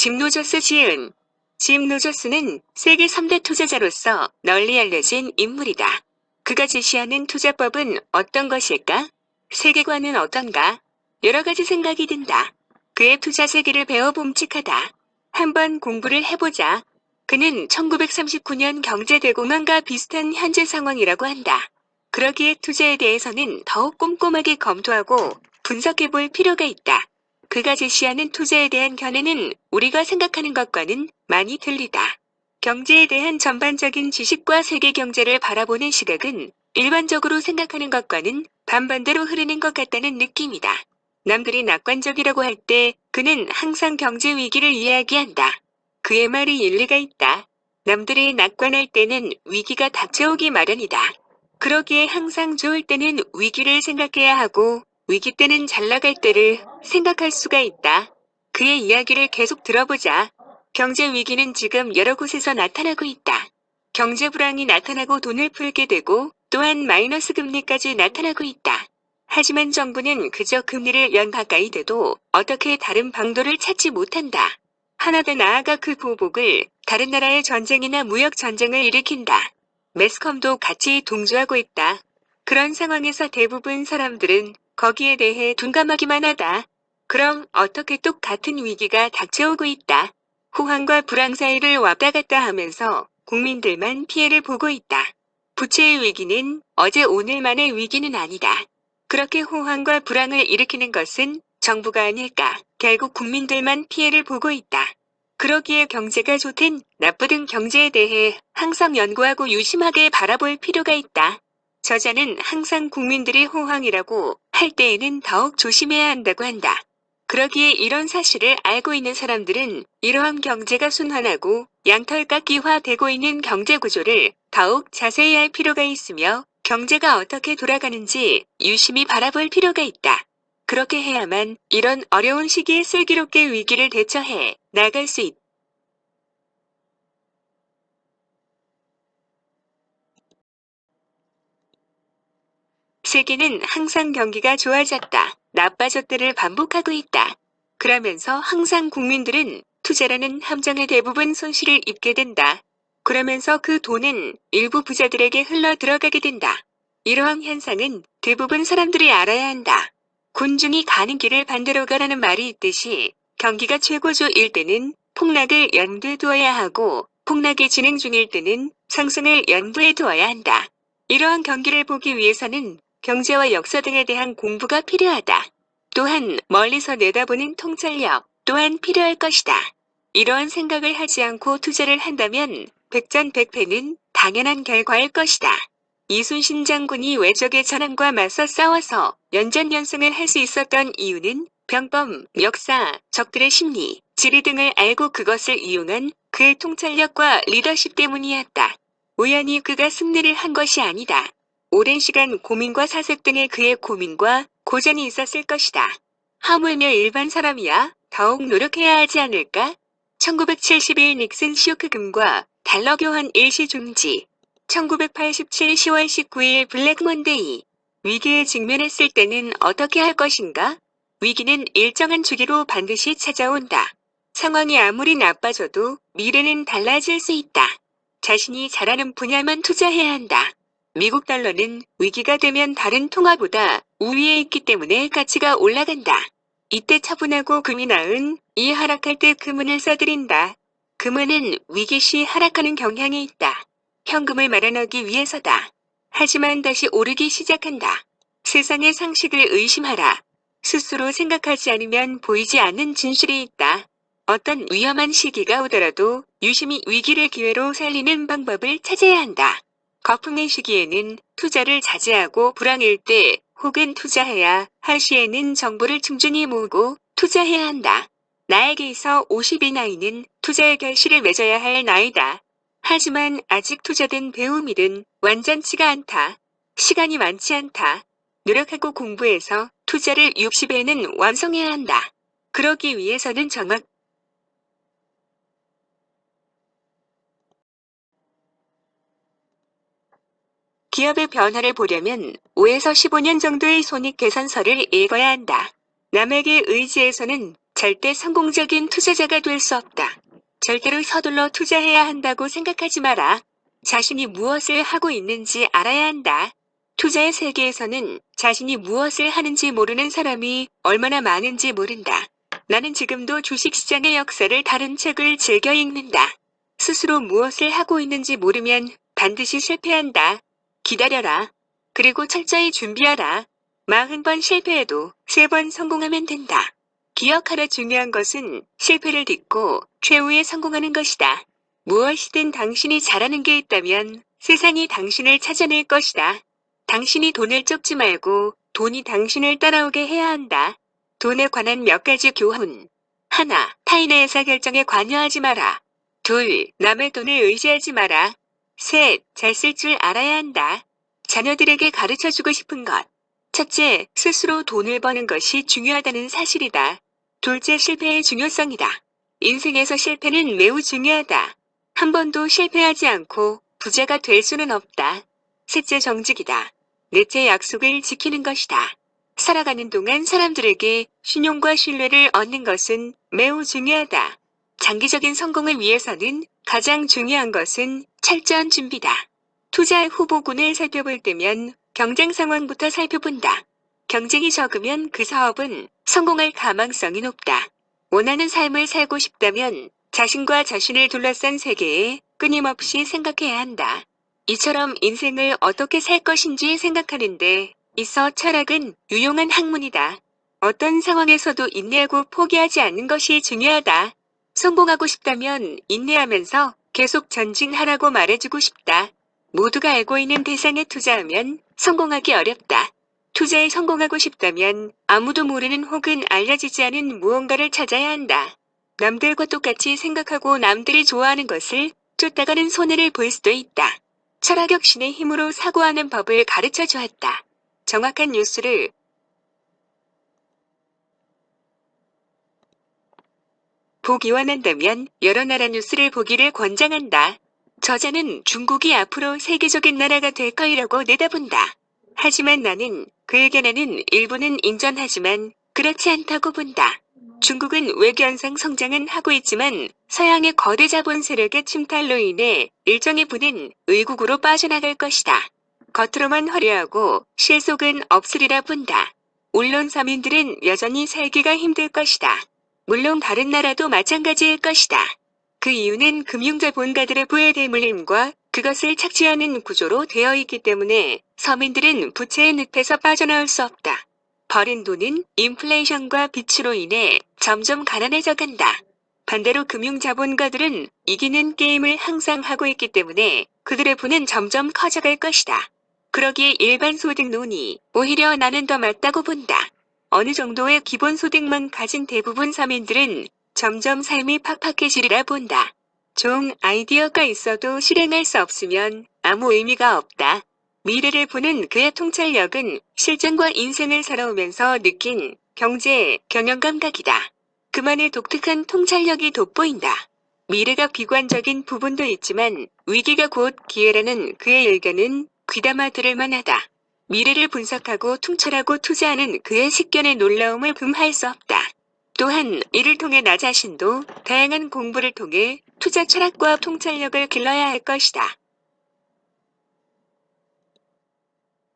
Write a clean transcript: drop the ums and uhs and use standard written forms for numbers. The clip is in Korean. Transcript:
짐 로저스 지은. 짐 로저스는 세계 3대 투자자로서 널리 알려진 인물이다. 그가 제시하는 투자법은 어떤 것일까? 세계관은 어떤가? 여러 가지 생각이 든다. 그의 투자 세계를 배워 봄직하다. 한번 공부를 해보자. 그는 1939년 경제대공황과 비슷한 현재 상황이라고 한다. 그러기에 투자에 대해서는 더욱 꼼꼼하게 검토하고 분석해 볼 필요가 있다. 그가 제시하는 투자에 대한 견해는 우리가 생각하는 것과는 많이 틀리다. 경제에 대한 전반적인 지식과 세계 경제를 바라보는 시각은 일반적으로 생각하는 것과는 반반대로 흐르는 것 같다는 느낌이다. 남들이 낙관적이라고 할 때 그는 항상 경제 위기를 이야기한다. 그의 말이 일리가 있다. 남들이 낙관할 때는 위기가 닥쳐오기 마련이다. 그러기에 항상 좋을 때는 위기를 생각해야 하고 위기 때는 잘 나갈 때를 생각할 수가 있다. 그의 이야기를 계속 들어보자. 경제 위기는 지금 여러 곳에서 나타나고 있다. 경제 불황이 나타나고 돈을 풀게 되고 또한 마이너스 금리까지 나타나고 있다. 하지만 정부는 그저 금리를 연 가까이 돼도 어떻게 다른 방도를 찾지 못한다. 하나 더 나아가 그 보복을 다른 나라의 전쟁이나 무역 전쟁을 일으킨다. 매스컴도 같이 동조하고 있다. 그런 상황에서 대부분 사람들은 거기에 대해 둔감하기만 하다. 그럼 어떻게 똑같은 위기가 닥쳐오고 있다. 호황과 불황 사이를 왔다 갔다 하면서 국민들만 피해를 보고 있다. 부채의 위기는 어제 오늘만의 위기는 아니다. 그렇게 호황과 불황을 일으키는 것은 정부가 아닐까. 결국 국민들만 피해를 보고 있다. 그러기에 경제가 좋든 나쁘든 경제에 대해 항상 연구하고 유심하게 바라볼 필요가 있다. 저자는 항상 국민들이 호황이라고 할 때에는 더욱 조심해야 한다고 한다. 그러기에 이런 사실을 알고 있는 사람들은 이러한 경제가 순환하고 양털깎이화 되고 있는 경제 구조를 더욱 자세히 알 필요가 있으며 경제가 어떻게 돌아가는지 유심히 바라볼 필요가 있다. 그렇게 해야만 이런 어려운 시기에 슬기롭게 위기를 대처해 나갈 수 있다. 세계는 항상 경기가 좋아졌다, 나빠졌다를 반복하고 있다. 그러면서 항상 국민들은 투자라는 함정에 대부분 손실을 입게 된다. 그러면서 그 돈은 일부 부자들에게 흘러 들어가게 된다. 이러한 현상은 대부분 사람들이 알아야 한다. 군중이 가는 길을 반대로 가라는 말이 있듯이 경기가 최고조일 때는 폭락을 염두에 두어야 하고 폭락이 진행 중일 때는 상승을 염두에 두어야 한다. 이러한 경기를 보기 위해서는 경제와 역사 등에 대한 공부가 필요하다. 또한 멀리서 내다보는 통찰력 또한 필요할 것이다. 이러한 생각을 하지 않고 투자를 한다면 백전백패는 당연한 결과일 것이다. 이순신 장군이 외적의 전함과 맞서 싸워서 연전연승을 할 수 있었던 이유는 병법, 역사, 적들의 심리, 지리 등을 알고 그것을 이용한 그의 통찰력과 리더십 때문이었다. 우연히 그가 승리를 한 것이 아니다. 오랜 시간 고민과 사색 등의 그의 고민과 고전이 있었을 것이다. 하물며 일반 사람이야 더욱 노력해야 하지 않을까? 1971 닉슨 쇼크금과 달러 교환 일시 중지. 1987 10월 19일 블랙 먼데이. 위기에 직면했을 때는 어떻게 할 것인가? 위기는 일정한 주기로 반드시 찾아온다. 상황이 아무리 나빠져도 미래는 달라질 수 있다. 자신이 잘하는 분야만 투자해야 한다. 미국 달러는 위기가 되면 다른 통화보다 우위에 있기 때문에 가치가 올라간다. 이때 차분하고 금이 나은 이 하락할 때 금은을 써드린다. 금은은 위기 시 하락하는 경향이 있다. 현금을 마련하기 위해서다. 하지만 다시 오르기 시작한다. 세상의 상식을 의심하라. 스스로 생각하지 않으면 보이지 않는 진실이 있다. 어떤 위험한 시기가 오더라도 유심히 위기를 기회로 살리는 방법을 찾아야 한다. 거품의 시기에는 투자를 자제하고 불황일 때 혹은 투자해야 할 시에는 정보를 충분히 모으고 투자해야 한다. 나에게 있어 50이 나이는 투자의 결실을 맺어야 할 나이다. 하지만 아직 투자든 배움이든 완전치가 않다. 시간이 많지 않다. 노력하고 공부해서 투자를 60에는 완성해야 한다. 그러기 위해서는 정확 기업의 변화를 보려면 5에서 15년 정도의 손익 계산서를 읽어야 한다. 남에게 의지해서는 절대 성공적인 투자자가 될 수 없다. 절대로 서둘러 투자해야 한다고 생각하지 마라. 자신이 무엇을 하고 있는지 알아야 한다. 투자의 세계에서는 자신이 무엇을 하는지 모르는 사람이 얼마나 많은지 모른다. 나는 지금도 주식시장의 역사를 다룬 책을 즐겨 읽는다. 스스로 무엇을 하고 있는지 모르면 반드시 실패한다. 기다려라. 그리고 철저히 준비하라. 40번 실패해도 3번 성공하면 된다. 기억하라. 중요한 것은 실패를 딛고 최후에 성공하는 것이다. 무엇이든 당신이 잘하는 게 있다면 세상이 당신을 찾아낼 것이다. 당신이 돈을 쫓지 말고 돈이 당신을 따라오게 해야 한다. 돈에 관한 몇 가지 교훈. 1. 타인의 의사결정에 관여하지 마라. 2. 남의 돈을 의지하지 마라. 3. 잘 쓸 줄 알아야 한다. 자녀들에게 가르쳐주고 싶은 것. 첫째, 스스로 돈을 버는 것이 중요하다는 사실이다. 둘째, 실패의 중요성이다. 인생에서 실패는 매우 중요하다. 한 번도 실패하지 않고 부자가 될 수는 없다. 셋째, 정직이다. 넷째, 약속을 지키는 것이다. 살아가는 동안 사람들에게 신용과 신뢰를 얻는 것은 매우 중요하다. 장기적인 성공을 위해서는 가장 중요한 것은 철저한 준비다. 투자 후보군을 살펴볼 때면 경쟁 상황부터 살펴본다. 경쟁이 적으면 그 사업은 성공할 가망성이 높다. 원하는 삶을 살고 싶다면 자신과 자신을 둘러싼 세계에 끊임없이 생각해야 한다. 이처럼 인생을 어떻게 살 것인지 생각하는데 있어 철학은 유용한 학문이다. 어떤 상황에서도 인내하고 포기하지 않는 것이 중요하다. 성공하고 싶다면 인내하면서 계속 전진하라고 말해주고 싶다. 모두가 알고 있는 대상에 투자하면 성공하기 어렵다. 투자에 성공하고 싶다면 아무도 모르는 혹은 알려지지 않은 무언가를 찾아야 한다. 남들과 똑같이 생각하고 남들이 좋아하는 것을 쫓아가는 손해를 볼 수도 있다. 철학혁신의 힘으로 사고하는 법을 가르쳐 주었다. 정확한 뉴스를 보기 원한다면 여러 나라 뉴스를 보기를 권장한다. 저자는 중국이 앞으로 세계적인 나라가 될 거이라고 내다본다. 하지만 나는 그 의견에는 일부는 인정하지만 그렇지 않다고 본다. 중국은 외교현상 성장은 하고 있지만 서양의 거대 자본 세력의 침탈로 인해 일정의 부는 의국으로 빠져나갈 것이다. 겉으로만 화려하고 실속은 없으리라 본다. 물론 서민들은 여전히 살기가 힘들 것이다. 물론 다른 나라도 마찬가지일 것이다. 그 이유는 금융자본가들의 부의 대물림과 그것을 착취하는 구조로 되어 있기 때문에 서민들은 부채의 늪에서 빠져나올 수 없다. 버린 돈은 인플레이션과 빚으로 인해 점점 가난해져 간다. 반대로 금융자본가들은 이기는 게임을 항상 하고 있기 때문에 그들의 부는 점점 커져갈 것이다. 그러기에 일반 소득론이 오히려 나는 더 맞다고 본다. 어느 정도의 기본소득만 가진 대부분 서민들은 점점 삶이 팍팍해지리라 본다. 좋은 아이디어가 있어도 실행할 수 없으면 아무 의미가 없다. 미래를 보는 그의 통찰력은 실전과 인생을 살아오면서 느낀 경제, 경영 감각이다. 그만의 독특한 통찰력이 돋보인다. 미래가 비관적인 부분도 있지만 위기가 곧 기회라는 그의 의견은 귀담아 들을 만하다. 미래를 분석하고 통찰하고 투자하는 그의 식견의 놀라움을 금할 수 없다. 또한 이를 통해 나 자신도 다양한 공부를 통해 투자 철학과 통찰력을 길러야 할 것이다.